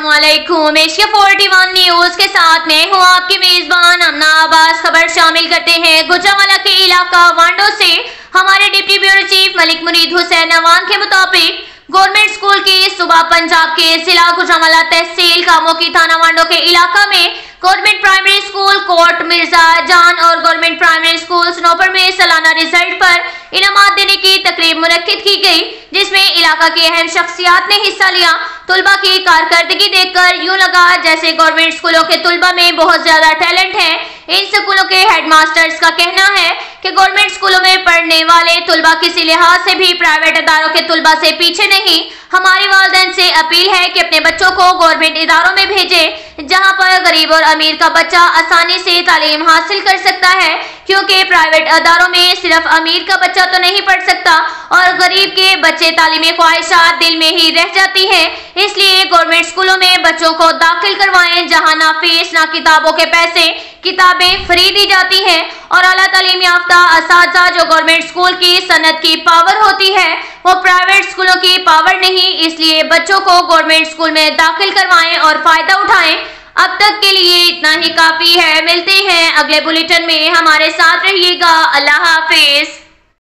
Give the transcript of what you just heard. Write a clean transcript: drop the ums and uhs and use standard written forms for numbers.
अस्सलामुअलैकुम। Asia 41 news के साथ मैं हूँ आपकी मेजबान अमना आबास। खबर शामिल करते हैं गुजरांवाला के इलाका वांडो से। हमारे डिप्टी ब्यूरो चीफ मलिक मुरीद हुसैन अवान के मुताबिक गवर्नमेंट स्कूल की सुबह पंजाब के जिला गुजरांवाला तहसील कामों की थाना वांडो के इलाका में government primary school Kot Mirza Jan और गवर्नमेंट प्राइमरी स्कूल स्नोपर में सालाना रिजल्ट पर इनामात देने की तकरीब मुनक्किद की गई, जिसमें इलाका की अहम शख्सियात ने हिस्सा लिया। तुलबा की कारकर्दगी देखकर यूं लगा जैसे गवर्नमेंट स्कूलों के तुलबा में बहुत ज्यादा टैलेंट है। इन स्कूलों के हेडमास्टर्स का कहना है कि गवर्नमेंट स्कूलों में पढ़ने वाले तुलबा किसी लिहाज से भी प्राइवेट इदारों के तुलबा से पीछे नहीं। हमारी वालिदैन से अपील है कि अपने बच्चों को गवर्नमेंट इदारों में भेजें, जहां पर गरीब और अमीर का बच्चा आसानी से तालीम हासिल कर सकता है, क्योंकि प्राइवेट इदारों में सिर्फ अमीर का बच्चा तो नहीं पढ़ सकता और गरीब के बच्चे तालीमी ख्वाहिशात दिल में ही रह जाती है। इसलिए गवर्नमेंट स्कूलों में बच्चों को दाखिल करवाएं, जहां ना फीस ना किताबों के पैसे, किताबें फ्री दी जाती हैं और आला तालीम याफ्ता असातिज़ा जो गवर्नमेंट स्कूल की सनत की पावर होती है वो प्राइवेट स्कूलों की पावर नहीं। इसलिए बच्चों को गवर्नमेंट स्कूल में दाखिल करवाएं और फायदा उठाएं। अब तक के लिए इतना ही काफी है। मिलते हैं अगले बुलेटिन में, हमारे साथ रहिएगा। अल्लाह हाफिज।